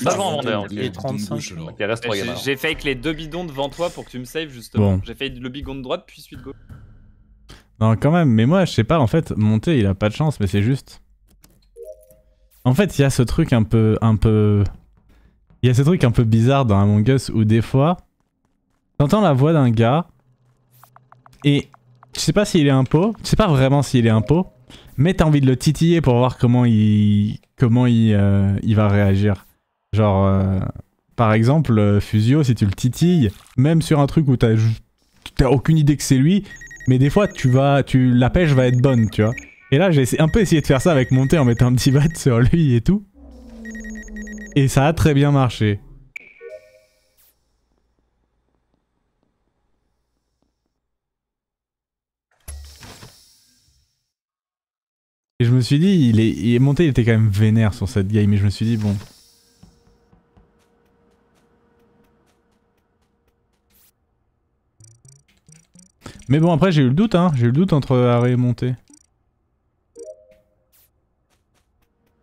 Ça, je vais en vendre un, ok. Et 35. Ok, reste 3 gamins. J'ai fake les 2 bidons devant toi pour que tu me saves justement. Bon. J'ai fait le bidon de droite puis suite gauche. Non, quand même, mais moi, je sais pas, en fait, monter, il a pas de chance, mais c'est juste... En fait, il y a ce truc un peu... Il y a ce truc un peu bizarre dans Among Us où des fois, t'entends la voix d'un gars, et tu sais pas s'il est un pot, tu sais pas vraiment s'il est un pot, mais t'as envie de le titiller pour voir comment il va réagir. Genre, par exemple, Fusio, si tu le titilles, même sur un truc où t'as aucune idée que c'est lui, mais des fois la pêche va être bonne, tu vois. Et là j'ai un peu essayé de faire ça avec Monté en mettant un petit bat sur lui et tout. Et ça a très bien marché. Et je me suis dit, Monté il était quand même vénère sur cette game, mais je me suis dit bon... Mais bon, après j'ai eu le doute, hein. J'ai eu le doute entre Arrêt et Monté.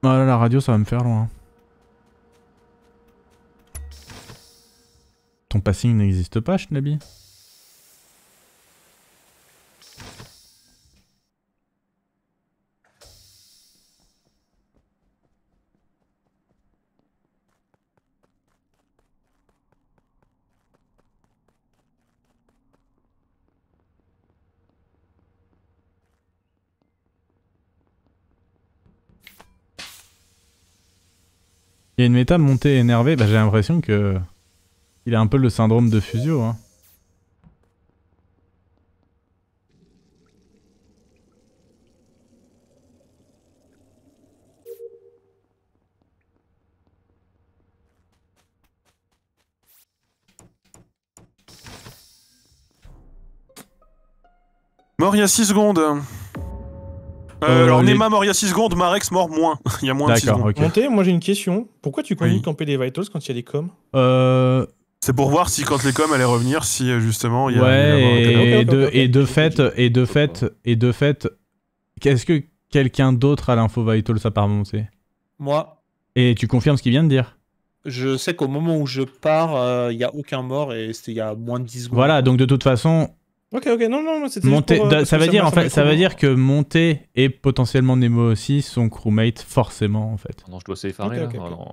Voilà, la radio ça va me faire loin. Ton passing n'existe pas, Shnabi? Il y a une méta montée énervée, bah j'ai l'impression que... Il a un peu le syndrome de Fusio, hein. Mort il y a 6 secondes. Alors Nema mort il y a 6 secondes, Marex mort moins. Il y a moins de 6 secondes. Ok. Monté, moi j'ai une question. Pourquoi tu continues de camper des Vitals quand il y a des coms? C'est pour voir si quand les coms allaient revenir, si justement il y a... Ouais, et de fait, est-ce que quelqu'un d'autre a l'info Vitals à part Monté? Moi. Et tu confirmes ce qu'il vient de dire? Je sais qu'au moment où je pars, il n'y a aucun mort et c'était il y a moins de 10 secondes. Voilà, donc de toute façon... Ok, non, c'était Monté, juste pour, ça veut dire en fait, ça veut dire que Monté et potentiellement Nemo aussi sont crewmates forcément en fait. Non, je dois s'effarer là. Ok. Oh, non,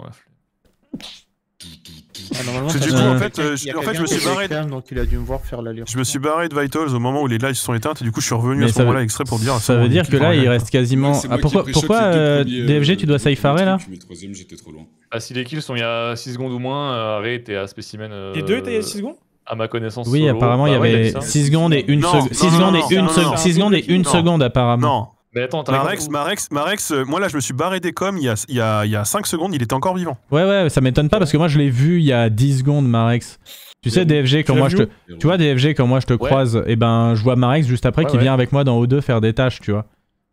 Normalement, du coup, en fait, je me suis barré. Donc il a dû me voir faire l'allure. Je me suis barré de Vitals au moment où les lights se sont éteintes et du coup je suis revenu à ce moment-là extrait pour dire... Ça veut dire que là il reste quasiment... Ah, pourquoi DFG tu dois safe-farer là? Ah, si les kills sont il y a 6 secondes ou moins, Arrêt était à spécimen... Les deux étaient il y a 6 secondes? À ma connaissance. Oui, solo. apparemment il y avait 6 secondes et 1 seconde. 6 secondes et 1 seconde apparemment. Non. Mais attends, Marex, moi là je me suis barré des coms il y a 5 secondes, il était encore vivant. Ouais, ça m'étonne pas parce que moi je l'ai vu il y a 10 secondes Marex. Tu sais DFG quand moi je te... Tu vois DFG quand moi je te croise, et ben je vois Marex juste après qui vient avec moi dans O2 faire des tâches, tu vois.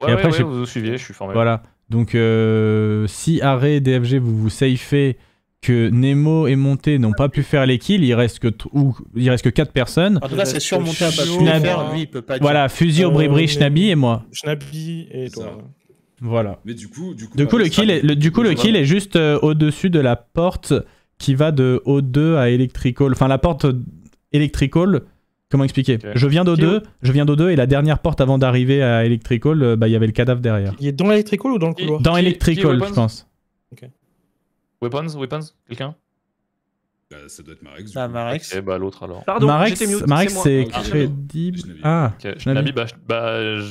Et après vous suiviez, je suis formé. Voilà. Donc si Arrêt et DFG vous safez que Nemo et Monté n'ont pas pu faire les kills, il reste que 4 personnes. En tout cas, c'est sûr, Monté a pas pu le faire, lui il peut pas dire. Voilà, Fusio, Bribri, Schnabi et moi. Schnabi et toi. Voilà. Mais du coup le kill est juste au-dessus de la porte qui va de O2 à Electrical. Enfin, la porte Electrical, comment expliquer? Okay. Je viens d'O2 et la dernière porte avant d'arriver à Electrical, il y avait le cadavre derrière. Il est dans Electrical ou dans le couloir? Dans Electrical, je pense. Ok. Weapons, quelqu'un? Ça doit être Marex. Marex. Et bah l'autre alors. Pardon, Marex, c'est crédible. Ah, Schnabi,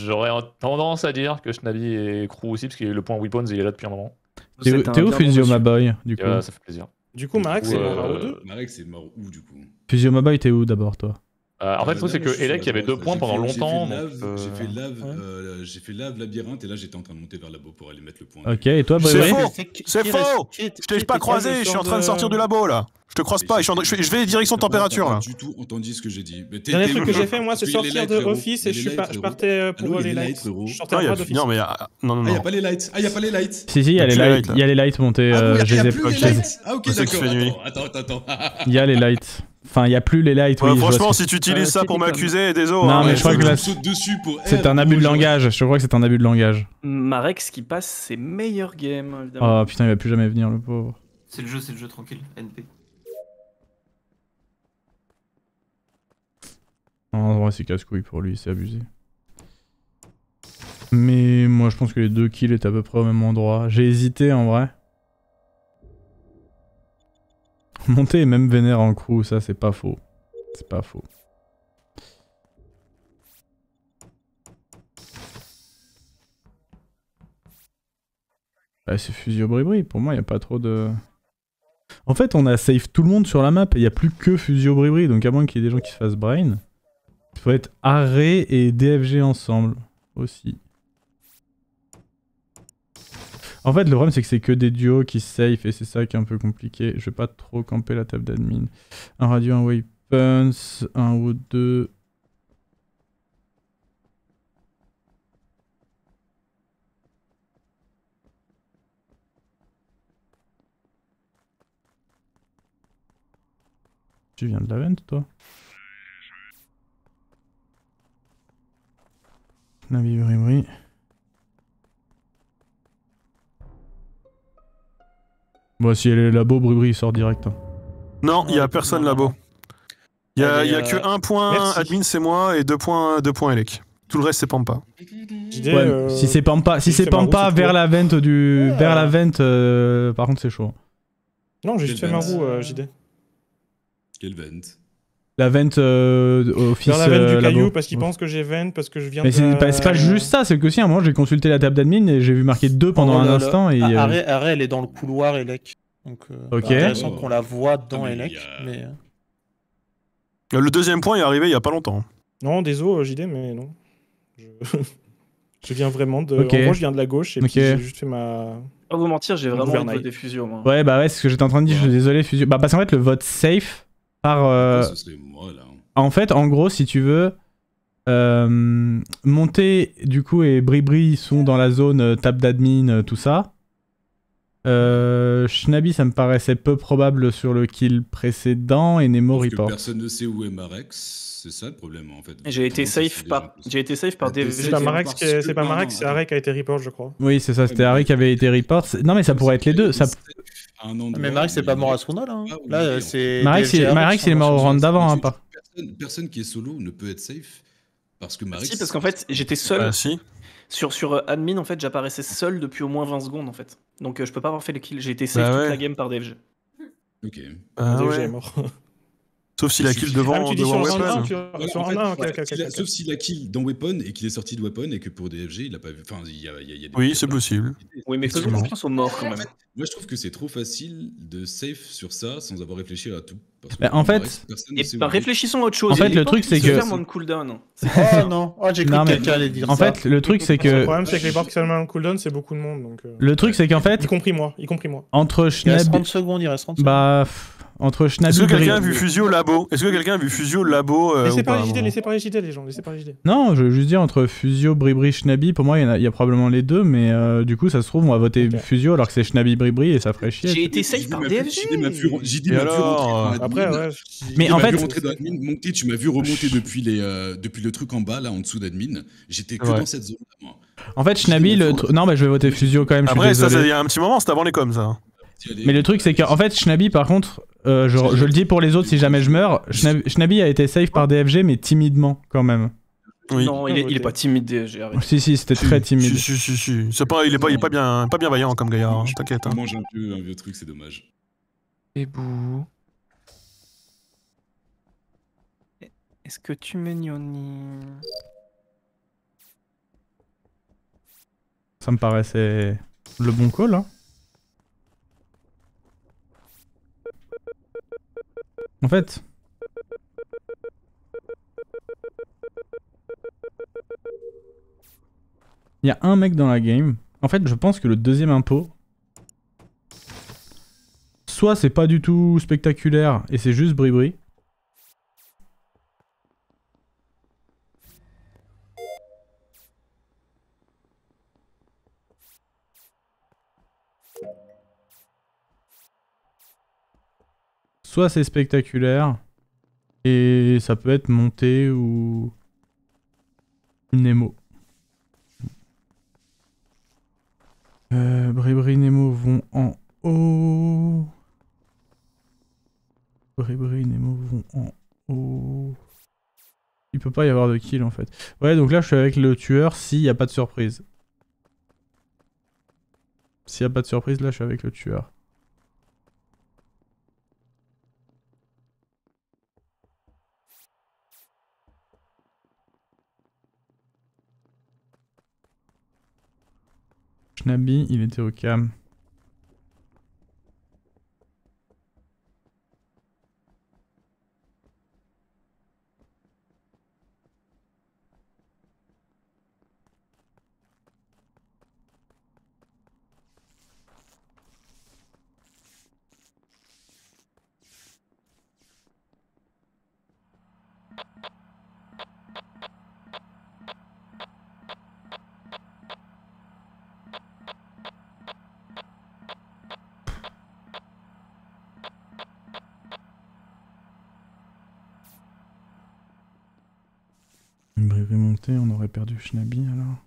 j'aurais tendance à dire que Schnabi est crew aussi parce qu'il est le point Weapons et il est là depuis un moment. T'es où Fusio ma boy du coup? Ça fait plaisir. Du coup, Marex est mort à O2? Marex est mort où du coup? Fusio ma boy, t'es où d'abord toi? En fait, le truc c'est que Elec il y avait 2 points pendant longtemps. J'ai fait lave, labyrinthe et là j'étais en train de monter vers le labo pour aller mettre le point. Ok, et toi, C'est faux! C'est faux! Je t'ai pas croisé, je suis en train de sortir du labo là. Je te croise pas, je vais direction température là. Pas du tout entendu ce que j'ai dit. Le dernier truc que j'ai fait moi c'est sortir de Office et je partais pour les lights. Je sortais à d'Office. Non mais non. Ah y'a pas les lights. Si, il y a les lights montés. Je les ai pas. Ah ok d'accord. Attends. Il y a les lights. Enfin, il n'y a plus les lights. Ouais, oui, franchement, si tu utilises ça pour m'accuser, désolé. Non, mais je crois que c'est un abus de langage. Je crois que c'est un abus de langage. Marex qui passe ses meilleurs games, évidemment. Oh putain, il va plus jamais venir, le pauvre. C'est le jeu, tranquille. NP. En vrai, c'est casse-couille pour lui, c'est abusé. Mais moi, je pense que les 2 kills étaient à peu près au même endroit. J'ai hésité en vrai. Monter est même vénère en crew, ça c'est pas faux. C'est pas faux. Bah, c'est Fusio Bribri, pour moi il y a pas trop de... En fait on a save tout le monde sur la map et il n'y a plus que Fusio Bribri, donc à moins qu'il y ait des gens qui se fassent brain. Il faut être Arré et DFG ensemble aussi. En fait le problème c'est que c'est que des duos qui se safe et c'est ça qui est un peu compliqué. Je vais pas trop camper la table d'admin. Un radio, un weapons, un ou deux... Tu viens de la vente, toi? Navi Bribri. Bon, si elle est labo, Bribri il sort direct. Hein. Non, il y a personne labo. Il y a que 1 point Merci. admin, c'est moi, et 2 points Elec. Tout le reste, c'est Pampa. JD, Si c'est Pampa, si c'est fait Marou, Pampa c'est vers trop. la vente du... Ouais. Vers la vente, par contre c'est chaud. Non, j'ai juste fait Quel Marou, JD. Quel vent. La vente office Vers la veine du labo. caillou parce qu'il pense que j'ai vent, parce que je viens Mais de... c'est pas juste ça, c'est que si à un moment j'ai consulté la table d'admin et j'ai vu marquer 2 pendant un instant et... Arrêt, elle est dans le couloir Elec. Donc, Ok. intéressant Oh. qu'on la voit dans Ah, mais Elec. il y a- Mais... Le deuxième point est arrivé il y a pas longtemps. Non, désolé JD, mais non. Je viens vraiment de... Ok. En gros, je viens de la gauche et Ok. puis j'ai juste fait ma... Pas vous mentir, j'ai vraiment envie de Gouvernail. voter Fusio, moi. Ouais bah ouais, c'est ce que j'étais en train de dire, je suis désolé Fusio. Bah parce qu'en fait le vote safe par... Ce serait moi là. En fait, en gros, si tu veux, Monté, du coup, et Bribri sont dans la zone table d'admin, tout ça. Shnabi, ça me paraissait peu probable sur le kill précédent, et Nemo Parce que report. personne ne sait où est Marex, c'est ça le problème en fait. J'ai été Vraiment, safe c'est par, des gens- j'ai été safe par des. C'est pas Marex, c'est pas Non, Marex, non, c'est Arek qui a été report, je crois. Oui, c'est ça, c'était Harry qui avait été report. Non, mais ça pourrait être les deux. Ça... Mais Marex, c'est pas mort à ce qu'on a là. Hein. Là, c'est. Marex, DFG, Marex, il est mort au round d'avant, hein, pas. Personne qui est solo ne peut être safe parce que Marex. Si, parce qu'en fait, j'étais seul. Ah si. Sur admin, en fait, j'apparaissais seul depuis au moins 20 secondes, en fait. Donc, je peux pas avoir fait le kill. J'ai été safe Bah toute ouais. la game par DFG. Ok. Ah DFG ouais. est mort. Sauf s'il a kill devant, Ah, mais tu dis sur devant le round Weapon. 1, Voilà, sur en round fait, 1, ok, voilà, ok, ok. sauf s'il a kill dans Weapon et qu'il est sorti de Weapon et que pour DFG il a pas vu. Enfin, il y a des- Oui, c'est possible. Oui, mais faisons Effectivement. confiance aux morts, quand même. Moi je trouve que c'est trop facile de safe sur ça sans avoir réfléchi à tout. Parce que Bah, en fait- Marex, personne ne Et sait où bah, il est. réfléchissons à autre chose. En fait, Il le est truc, pas c'est obligé de que- faire moins de cooldown. Oh non, oh, j'ai cru Non, que mais- quelqu'un allait dire En ça. fait, le truc, c'est Le que. problème, c'est que les ports qui seulement en cooldown, c'est beaucoup de monde. Donc, Le truc, c'est qu'en fait, y compris moi. entre Il reste Shnabi. 30 secondes, il reste 30 secondes. Bah. Entre Shnabi. Est-ce que quelqu'un a Bribri- vu Fusio Labo? Est-ce que quelqu'un a vu Fusio Labo Laissez ou pas, parler JD, bon. laissez parler JD, les gens, laissez parler JD. Non, je veux juste dire entre Fusio, Bribri, Shnabi, pour moi il y a probablement les deux, mais du coup ça se trouve on va voter Ok. Fusio alors que c'est Shnabi, Bribri et ça ferait chier. J'ai été safe par DFG. JD m'a vu Et alors, Après, ouais. Mais en fait- rentrer dans admin, monter, tu m'as vu remonter depuis le truc en bas là en dessous d'admin. J'étais que Ouais. dans cette zone là moi. En fait Shnabi, non bah je vais voter Fusio quand même, je suis Après, ça, désolé. il y a un petit moment, c'était avant les coms, ça. Mais le truc c'est qu'en fait Shnabi par contre, je le dis pour les autres si jamais je meurs, Shnabi a été safe par DFG mais timidement quand même. Oui. Non, il est pas timide, DFG, arrête. Si c'était très timide. Si. C'est pas, il est pas bien vaillant comme gaillard, hein, t'inquiète. On Hein. mange un vieux truc, c'est dommage. Et bouh. Est-ce que tu me gnoni? Ça me paraissait le bon call hein. En fait... Il y a un mec dans la game. En fait, je pense que le deuxième impôt... Soit c'est pas du tout spectaculaire et c'est juste Bribri. Soit c'est spectaculaire et ça peut être monté ou Nemo. Bribri Nemo vont en haut. Bribri et Nemo vont en haut. Il peut pas y avoir de kill en fait. Ouais, donc là je suis avec le tueur s'il n'y a pas de surprise. S'il n'y a pas de surprise, là je suis avec le tueur. Schnabi, il était au cam. Bribri monté, on aurait perdu Schnabi alors.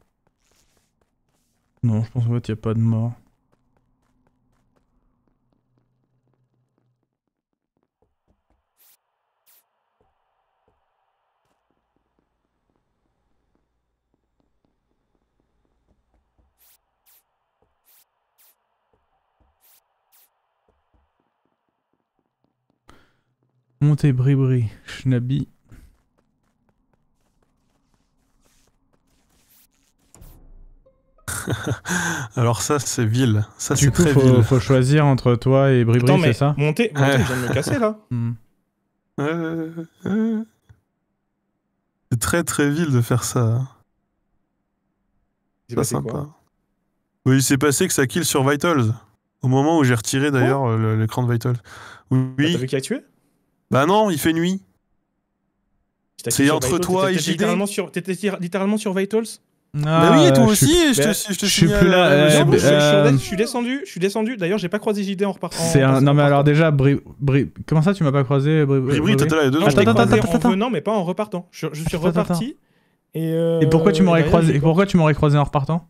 Non, je pense en fait il n'y a pas de mort. Monté Bribri, Schnabi. Alors ça, c'est vil. Ça, Du c'est coup, très vil. faut choisir entre toi et Bribri, c'est ça? Monter, Ouais. je viens de me casser là. C'est très très vil de faire ça. C'est Pas passé sympa. quoi? Oui, il s'est passé que ça kill sur Vitals. Au moment où j'ai retiré d'ailleurs l'écran de Vitals. T'as Oui. vu qui a tué? Bah non, il fait nuit. T'as C'est kill sur entre Vitals, toi et t'étais JD. T'étais littéralement sur Vitals? Bah oui, et toi aussi, je te je suis signale, plus là, Non, euh, je suis descendu. D'ailleurs, j'ai pas croisé JD en repartant. C'est un... Non mais alors déjà, comment ça tu m'as pas croisé Bribri, t'étais là il y a 2 Non, je t'ai secondes. croisé en venant, mais pas en repartant. Je suis reparti. Et pourquoi tu m'aurais croisé en repartant?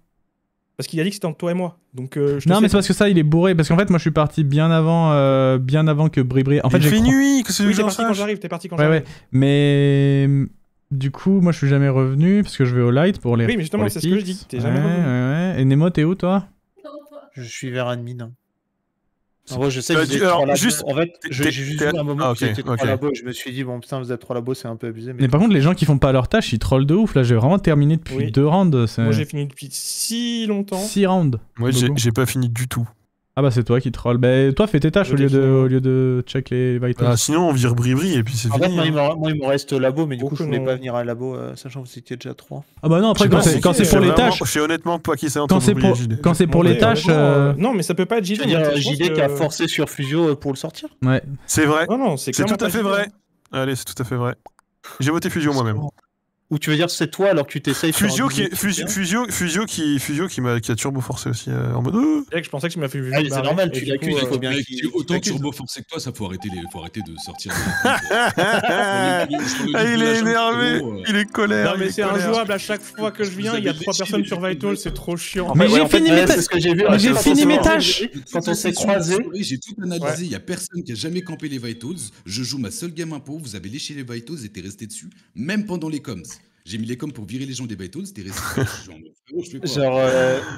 Parce qu'il a dit que c'était entre toi et moi. Donc, Non mais c'est parce que ça il est bourré, parce qu'en fait moi je suis parti bien avant que Bribri. En fait Il j'ai fait nuit, que c'est Oui, que t'es j'en parti quand sache. j'arrive. T'es parti quand Ouais j'arrive. ouais, mais du coup moi je suis jamais revenu parce que je vais au light pour les. Oui, mais justement, pour les c'est ce que je kills. dis. T'es jamais Ouais, revenu. ouais. Et Nemo t'es où toi? Je suis vers admin. En vrai, je sais que T'as vous dit- êtes alors, trois labos. juste- En fait, t'es- j'ai juste t'es- vu un moment Ah, où vous ok, étiez trois ok. labos et je me suis dit, bon putain, vous êtes trois labos, c'est un peu abusé. Mais par contre les gens qui font pas leur tâche ils trollent de ouf là, j'ai vraiment terminé depuis Oui. 2 rounds. Moi, j'ai fini depuis si longtemps. 6 rounds. Moi, Bobo. j'ai pas fini du tout. Ah bah c'est toi qui troll. Bah toi fais tes tâches au lieu de check les vitals. Ah, sinon, on vire Bribri et puis c'est En fait, fini. moi, hein. il me reste labo, mais du coup, je voulais non. pas venir à labo, sachant que vous étiez déjà 3. Ah bah non après Je quand sais c'est pas, quand c'est je pour sais les vraiment- tâches. Je sais honnêtement pas qui c'est entre Quand c'est Bribri et pour, JD. quand c'est pour les tâches. Non, mais ça peut pas être Je JD. veux dire, moi, je JD pense qui a que- forcé sur Fusio pour le sortir. Ouais. C'est vrai. Non, c'est C'est clairement tout à pas fait JD, vrai. hein. Allez, c'est tout à fait vrai. J'ai voté Fusio moi-même. Ou tu veux dire c'est toi alors que tu t'essayes sur Fusio un qui, billet, Fusio qui a turbo forcé aussi en mode. Mec, je pensais que tu m'as fait vu. Ah, c'est normal, et tu du l'accuses, coup, il faut bien Mec, qu'il... autant turbo forcé que toi, ça faut arrêter de sortir. Ah, il est énervé, il est colère. Non, mais il est c'est colère. injouable à chaque fois que je viens, il y a 3 personnes sur Vital, c'est trop chiant. Mais j'ai fini mes c'est tâches. ce que j'ai vu. Mais j'ai quand fini on mes s'est- tâches. Quand on s'est croisés. J'ai tout analysé, il y a personne qui a jamais campé les Vitals. Je joue ma seule game impôt, vous avez léché les Vitals et t'es resté dessus, même pendant les coms. J'ai mis les coms pour virer les gens des Vitals, t'es resté dessus. Frérot, je fais quoi Genre,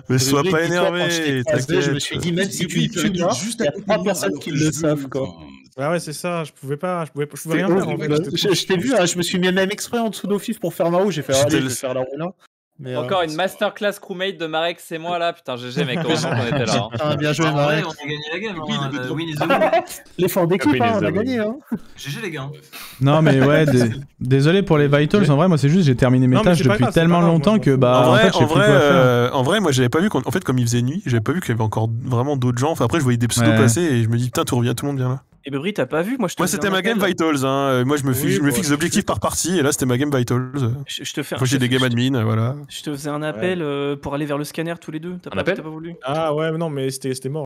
Mais sois Bribri, pas dis-toi, quand je énervé, t'ai croisé, je me t'inquiète. suis dit, même si tu Oui, me tues là, juste il y à a côté 3 de moi, personnes alors qui que le je savent, veux, quoi. enfin, Ouais, ouais, c'est ça, je pouvais C'est rien faire en horrible. fait. c'était trop Je t'ai vu, hein, je me suis mis même exprès en dessous d'office pour faire ma roue, j'ai fait J'étais allez, je le- vais faire la roue là. Mais, Encore une masterclass crewmate de Marek, c'est moi là. Putain, GG mec, heureusement qu'on était là. hein. Ah, bien joué, En vrai, Marek. on a gagné la game. Oui, Hein. le Win is the win. L'effort d'équipe, Win is hein, on the a win. gagné. Hein. GG les gars. Non mais ouais, désolé pour les vitals. En vrai moi c'est juste j'ai terminé mes Non, mais tâches c'est pas depuis grave, c'est tellement pas grave, longtemps moi, que je m'en bah En vrai, fait je sais plus quoi faire. en vrai, moi j'avais pas vu qu'en fait comme il faisait nuit, j'avais pas vu qu'il y avait encore vraiment d'autres gens. Enfin après je voyais des pseudos Ouais. passer et je me dis putain tout le monde vient là. Et Bribri, t'as pas vu? Moi, je te Moi faisais c'était un ma game appel. Vitals. Hein. Moi je me Oui, fixe bon, l'objectif par partie et là c'était ma game Vitals. Je te fais Moi j'ai des game admin, voilà. Je te faisais un appel pour aller vers le scanner tous les deux. T'as Un pas, appel t'as pas voulu? Ah ouais, non, mais c'était mort.